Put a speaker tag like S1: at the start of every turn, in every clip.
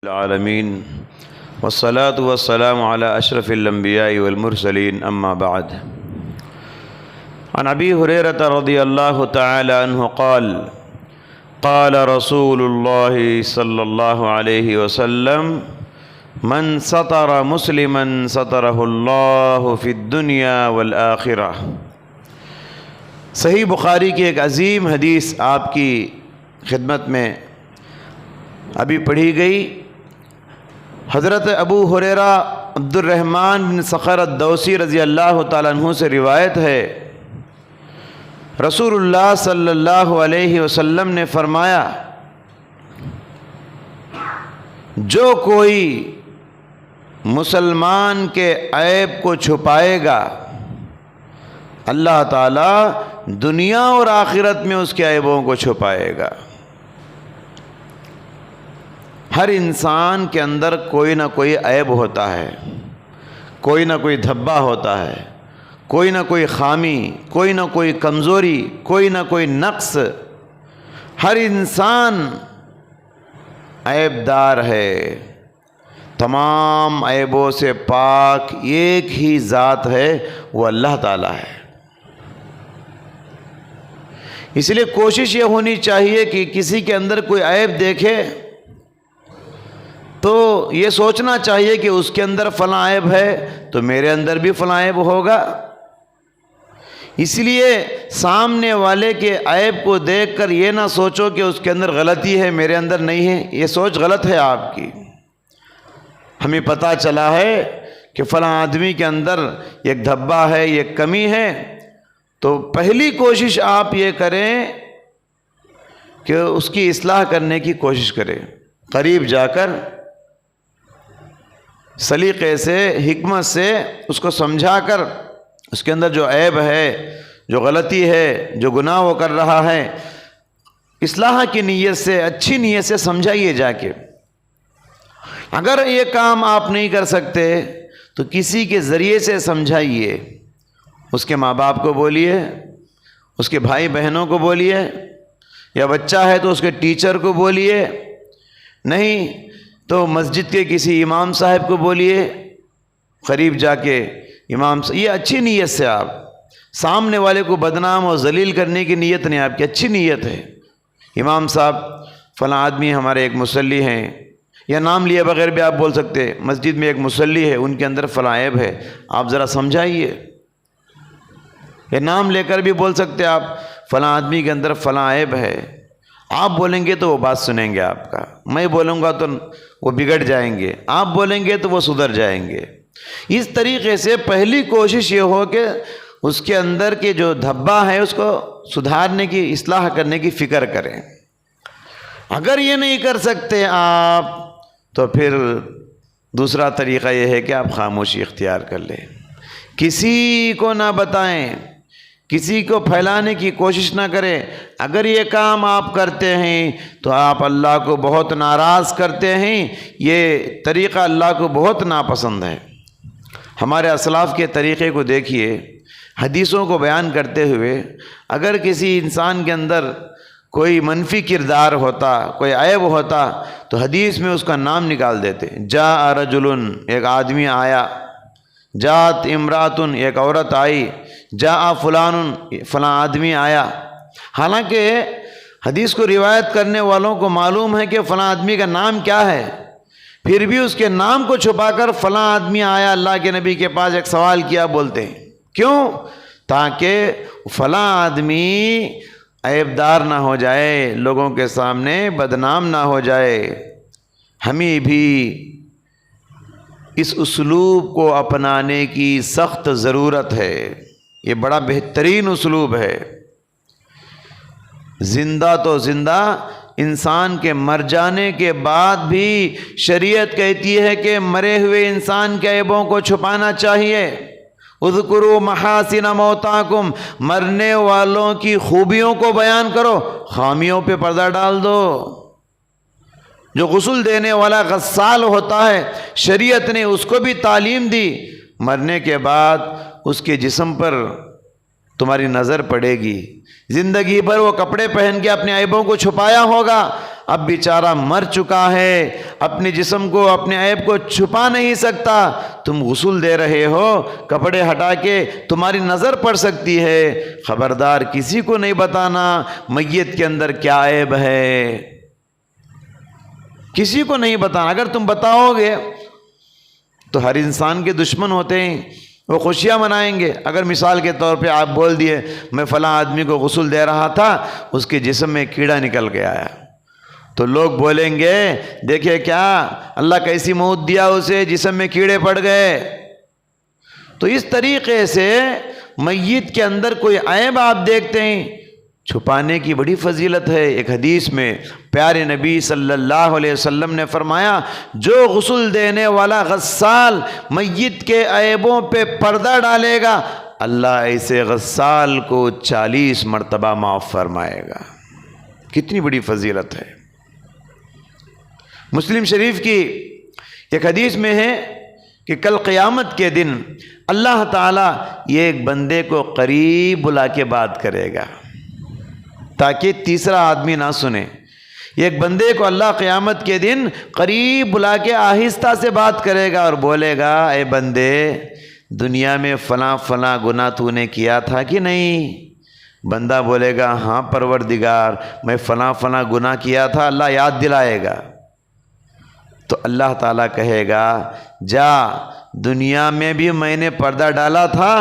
S1: العالمین والصلاة والسلام على اشرف الانبیاء والمرسلین اما بعد عن ابی ہریرہ رضی اللہ تعالی عنہ قال قال رسول اللہ صلی اللہ علیہ وسلم من ستر مسلما سترہ اللہ فی الدنیا والآخرہ۔ صحیح بخاری کی ایک عظیم حدیث آپ کی خدمت میں ابھی پڑھی گئی۔ حضرت ابو ہریرہ عبد الرحمن بن صخر الدوسی رضی اللہ تعالیٰ عنہ سے روایت ہے، رسول اللہ صلی اللہ علیہ وسلم نے فرمایا، جو کوئی مسلمان کے عیب کو چھپائے گا اللہ تعالیٰ دنیا اور آخرت میں اس کے عیبوں کو چھپائے گا۔ ہر انسان کے اندر کوئی نہ کوئی عیب ہوتا ہے، کوئی نہ کوئی دھبا ہوتا ہے، کوئی نہ کوئی خامی، کوئی نہ کوئی کمزوری، کوئی نہ کوئی نقص۔ ہر انسان عیب دار ہے۔ تمام عیبوں سے پاک ایک ہی ذات ہے، وہ اللہ تعالیٰ ہے۔ اس لیے کوشش یہ ہونی چاہیے کہ کسی کے اندر کوئی عیب دیکھے تو یہ سوچنا چاہیے کہ اس کے اندر فلاں عیب ہے تو میرے اندر بھی فلاں عیب ہوگا۔ اس لیے سامنے والے کے عیب کو دیکھ کر یہ نہ سوچو کہ اس کے اندر غلطی ہے میرے اندر نہیں ہے، یہ سوچ غلط ہے آپ کی۔ ہمیں پتہ چلا ہے کہ فلاں آدمی کے اندر ایک دھبا ہے، ایک کمی ہے، تو پہلی کوشش آپ یہ کریں کہ اس کی اصلاح کرنے کی کوشش کریں، قریب جا کر سلیقے سے، حکمت سے اس کو سمجھا کر اس کے اندر جو عیب ہے، جو غلطی ہے، جو گناہ وہ کر رہا ہے، اصلاح کی نیت سے، اچھی نیت سے سمجھائیے جا کے۔ اگر یہ کام آپ نہیں کر سکتے تو کسی کے ذریعے سے سمجھائیے، اس کے ماں باپ کو بولیے، اس کے بھائی بہنوں کو بولیے، یا بچہ ہے تو اس کے ٹیچر کو بولیے، نہیں تو مسجد کے کسی امام صاحب کو بولیے، قریب جا کے امام صاحب، یہ اچھی نیت سے، آپ سامنے والے کو بدنام اور ذلیل کرنے کی نیت نہیں، آپ کی اچھی نیت ہے۔ امام صاحب فلاں آدمی ہمارے ایک مصلی ہیں، یا نام لیے بغیر بھی آپ بول سکتے، مسجد میں ایک مصلی ہے، ان کے اندر فلاں عیب ہے، آپ ذرا سمجھائیے۔ یا نام لے کر بھی بول سکتے آپ، فلاں آدمی کے اندر فلاں عیب ہے۔ آپ بولیں گے تو وہ بات سنیں گے آپ کا، میں بولوں گا تو وہ بگڑ جائیں گے، آپ بولیں گے تو وہ سدھر جائیں گے۔ اس طریقے سے پہلی کوشش یہ ہو کہ اس کے اندر کے جو دھبا ہے اس کو سدھارنے کی، اصلاح کرنے کی فکر کریں۔ اگر یہ نہیں کر سکتے آپ تو پھر دوسرا طریقہ یہ ہے کہ آپ خاموشی اختیار کر لیں، کسی کو نہ بتائیں، کسی کو پھیلانے کی کوشش نہ کریں۔ اگر یہ کام آپ کرتے ہیں تو آپ اللہ کو بہت ناراض کرتے ہیں، یہ طریقہ اللہ کو بہت ناپسند ہے۔ ہمارے اسلاف کے طریقے کو دیکھیے، حدیثوں کو بیان کرتے ہوئے اگر کسی انسان کے اندر کوئی منفی کردار ہوتا، کوئی عیب ہوتا، تو حدیث میں اس کا نام نکال دیتے۔ جاء رجل، ایک آدمی آیا، جات امراتن، ایک عورت آئی، جاء فلان، فلاں آدمی آیا۔ حالانکہ حدیث کو روایت کرنے والوں کو معلوم ہے کہ فلاں آدمی کا نام کیا ہے، پھر بھی اس کے نام کو چھپا کر فلاں آدمی آیا اللہ کے نبی کے پاس، ایک سوال کیا بولتے ہیں۔ کیوں؟ تاکہ فلاں آدمی عیب دار نہ ہو جائے، لوگوں کے سامنے بدنام نہ ہو جائے۔ ہمیں بھی اس اسلوب کو اپنانے کی سخت ضرورت ہے، یہ بڑا بہترین اسلوب ہے۔ زندہ تو زندہ انسان کے مر جانے کے بعد بھی شریعت کہتی ہے کہ مرے ہوئے انسان کے عیبوں کو چھپانا چاہیے۔ اذکروا محاسن موتاکم، مرنے والوں کی خوبیوں کو بیان کرو، خامیوں پہ پردہ ڈال دو۔ جو غسل دینے والا غسال ہوتا ہے، شریعت نے اس کو بھی تعلیم دی، مرنے کے بعد اس کے جسم پر تمہاری نظر پڑے گی، زندگی بھر وہ کپڑے پہن کے اپنے عیبوں کو چھپایا ہوگا، اب بیچارہ مر چکا ہے، اپنے جسم کو، اپنے عیب کو چھپا نہیں سکتا، تم غسل دے رہے ہو، کپڑے ہٹا کے تمہاری نظر پڑ سکتی ہے، خبردار کسی کو نہیں بتانا میت کے اندر کیا عیب ہے، کسی کو نہیں بتانا۔ اگر تم بتاؤ گے تو ہر انسان کے دشمن ہوتے ہیں، وہ خوشیاں منائیں گے۔ اگر مثال کے طور پہ آپ بول دیے میں فلاں آدمی کو غسل دے رہا تھا، اس کے جسم میں کیڑا نکل کے آیا، تو لوگ بولیں گے دیکھیں کیا اللہ کیسی موت دیا اسے، جسم میں کیڑے پڑ گئے۔ تو اس طریقے سے میت کے اندر کوئی عیب آپ دیکھتے ہیں، چھپانے کی بڑی فضیلت ہے۔ ایک حدیث میں پیارے نبی صلی اللہ علیہ وسلم نے فرمایا، جو غسل دینے والا غسال میت کے عیبوں پہ پردہ ڈالے گا، اللہ ایسے غسال کو 40 مرتبہ معاف فرمائے گا۔ کتنی بڑی فضیلت ہے۔ مسلم شریف کی ایک حدیث میں ہے کہ کل قیامت کے دن اللہ تعالیٰ یہ ایک بندے کو قریب بلا کے بات کرے گا تاکہ تیسرا آدمی نہ سنے۔ ایک بندے کو اللہ قیامت کے دن قریب بلا کے آہستہ سے بات کرے گا اور بولے گا، اے بندے دنیا میں فلاں فلاں گناہ تو نے کیا تھا کہ نہیں؟ بندہ بولے گا، ہاں پروردگار میں فلاں فلاں گناہ کیا تھا۔ اللہ یاد دلائے گا تو اللہ تعالیٰ کہے گا، جا دنیا میں بھی میں نے پردہ ڈالا تھا،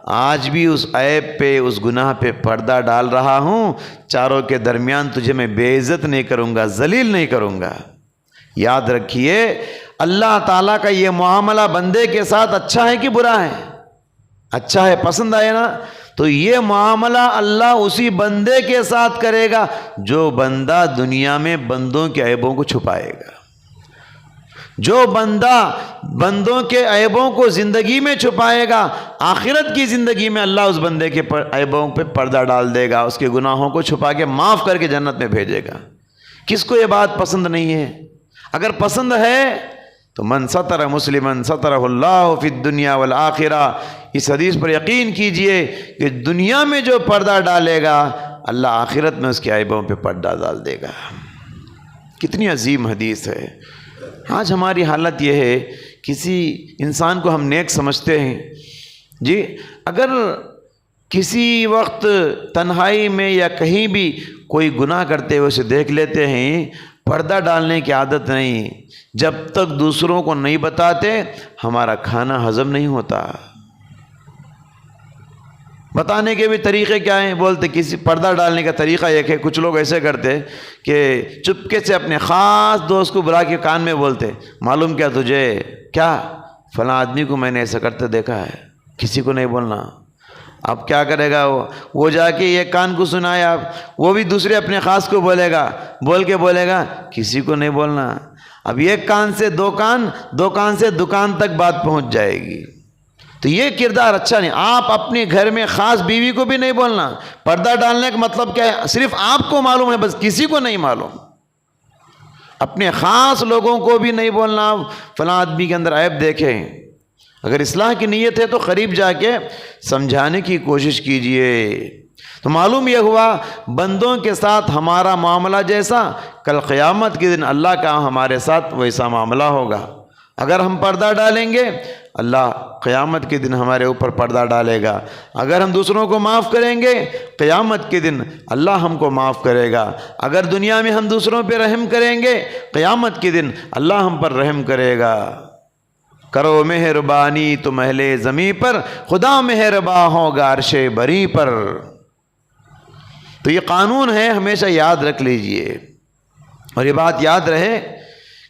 S1: آج بھی اس عیب پہ، اس گناہ پہ پردہ ڈال رہا ہوں، چاروں کے درمیان تجھے میں بے عزت نہیں کروں گا، ذلیل نہیں کروں گا۔ یاد رکھیے اللہ تعالیٰ کا یہ معاملہ بندے کے ساتھ اچھا ہے کہ برا ہے؟ اچھا ہے، پسند آئے نا؟ تو یہ معاملہ اللہ اسی بندے کے ساتھ کرے گا جو بندہ دنیا میں بندوں کے عیبوں کو چھپائے گا۔ جو بندہ بندوں کے عیبوں کو زندگی میں چھپائے گا، آخرت کی زندگی میں اللہ اس بندے کے عیبوں پہ پردہ ڈال دے گا، اس کے گناہوں کو چھپا کے معاف کر کے جنت میں بھیجے گا۔ کس کو یہ بات پسند نہیں ہے؟ اگر پسند ہے تو من ستر مسلمن سترہ اللہ فی الدنیا والآخرہ، اس حدیث پر یقین کیجئے کہ دنیا میں جو پردہ ڈالے گا اللہ آخرت میں اس کے عیبوں پہ پردہ ڈال دے گا۔ کتنی عظیم حدیث ہے۔ آج ہماری حالت یہ ہے، کسی انسان کو ہم نیک سمجھتے ہیں، جی اگر کسی وقت تنہائی میں یا کہیں بھی کوئی گناہ کرتے ہوئے اسے دیکھ لیتے ہیں، پردہ ڈالنے کی عادت نہیں، جب تک دوسروں کو نہیں بتاتے ہمارا کھانا ہضم نہیں ہوتا۔ بتانے کے بھی طریقے کیا ہیں؟ بولتے کسی پردہ ڈالنے کا طریقہ ایک ہے، کچھ لوگ ایسے کرتے کہ چپکے سے اپنے خاص دوست کو بلا کے کان میں بولتے، معلوم کیا تجھے، کیا فلاں آدمی کو میں نے ایسا کرتے دیکھا ہے، کسی کو نہیں بولنا۔ اب کیا کرے گا وہ جا کے ایک کان کو سنایا، وہ بھی دوسرے اپنے خاص کو بولے گا، بول کے بولے گا کسی کو نہیں بولنا۔ اب ایک کان سے دو کان، دو کان سے دکان تک بات پہنچ جائے گی۔ تو یہ کردار اچھا نہیں۔ آپ اپنے گھر میں خاص بیوی کو بھی نہیں بولنا۔ پردہ ڈالنے کا مطلب کیا ہے؟ صرف آپ کو معلوم ہے، بس کسی کو نہیں معلوم۔ اپنے خاص لوگوں کو بھی نہیں بولنا فلاں آدمی کے اندر عیب دیکھیں۔ اگر اصلاح کی نیت ہے تو قریب جا کے سمجھانے کی کوشش کیجئے۔ تو معلوم یہ ہوا بندوں کے ساتھ ہمارا معاملہ جیسا، کل قیامت کے دن اللہ کا ہمارے ساتھ ویسا معاملہ ہوگا۔ اگر ہم پردہ ڈالیں گے اللہ قیامت کے دن ہمارے اوپر پردہ ڈالے گا، اگر ہم دوسروں کو معاف کریں گے قیامت کے دن اللہ ہم کو معاف کرے گا، اگر دنیا میں ہم دوسروں پہ رحم کریں گے قیامت کے دن اللہ ہم پر رحم کرے گا۔ کرو مہربانی تم اہل زمیں پر، خدا مہرباں ہوگا عرش بری پر۔ تو یہ قانون ہے، ہمیشہ یاد رکھ لیجئے، اور یہ بات یاد رہے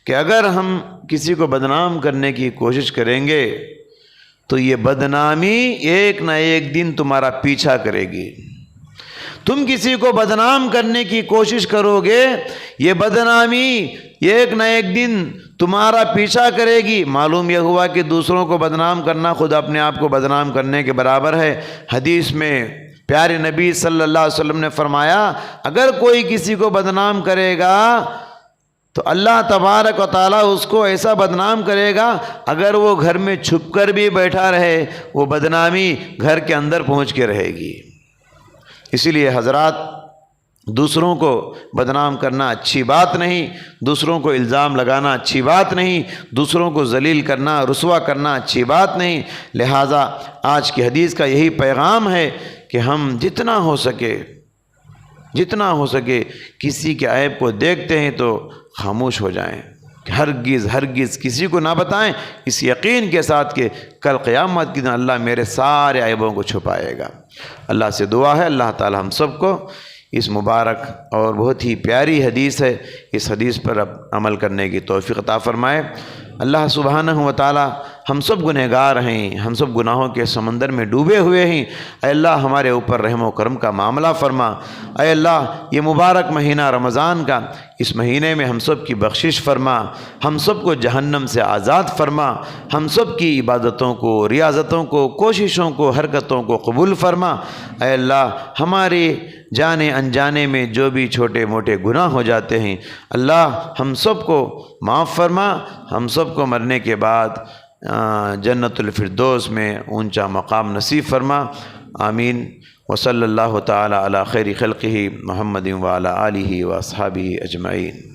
S1: کہ اگر ہم کسی کو بدنام کرنے کی کوشش کریں گے تو یہ بدنامی ایک نہ ایک دن تمہارا پیچھا کرے گی۔ تم کسی کو بدنام کرنے کی کوشش کرو گے، یہ بدنامی ایک نہ ایک دن تمہارا پیچھا کرے گی۔ معلوم یہ ہوا کہ دوسروں کو بدنام کرنا خود اپنے آپ کو بدنام کرنے کے برابر ہے۔ حدیث میں پیارے نبی صلی اللہ علیہ وسلم نے فرمایا، اگر کوئی کسی کو بدنام کرے گا تو اللہ تبارک و تعالیٰ اس کو ایسا بدنام کرے گا، اگر وہ گھر میں چھپ کر بھی بیٹھا رہے وہ بدنامی گھر کے اندر پہنچ کے رہے گی۔ اسی لیے حضرات دوسروں کو بدنام کرنا اچھی بات نہیں، دوسروں کو الزام لگانا اچھی بات نہیں، دوسروں کو ذلیل کرنا رسوا کرنا اچھی بات نہیں۔ لہٰذا آج کی حدیث کا یہی پیغام ہے کہ ہم جتنا ہو سکے کسی کے عیب کو دیکھتے ہیں تو خاموش ہو جائیں، ہرگز کسی کو نہ بتائیں، اس یقین کے ساتھ کہ کل قیامت کے دن اللہ میرے سارے عیبوں کو چھپائے گا۔ اللہ سے دعا ہے اللہ تعالی ہم سب کو اس مبارک اور بہت ہی پیاری حدیث ہے، اس حدیث پر اب عمل کرنے کی توفیق عطا فرمائے۔ اللہ سبحانہ و تعالی ہم سب گنہگار ہیں، ہم سب گناہوں کے سمندر میں ڈوبے ہوئے ہیں۔ اے اللہ ہمارے اوپر رحم و کرم کا معاملہ فرما۔ اے اللہ یہ مبارک مہینہ رمضان کا، اس مہینے میں ہم سب کی بخشش فرما، ہم سب کو جہنم سے آزاد فرما، ہم سب کی عبادتوں کو، ریاضتوں کو، کوششوں کو، حرکتوں کو قبول فرما۔ اے اللہ ہمارے جانے انجانے میں جو بھی چھوٹے موٹے گناہ ہو جاتے ہیں اللہ ہم سب کو معاف فرما، ہم سب کو مرنے کے بعد جنت الفردوس میں اونچا مقام نصیب فرما۔ آمین۔ وصلی اللہ تعالی علی خیر خلقہ محمد وعلی آلہ واصحابہ اجمعین۔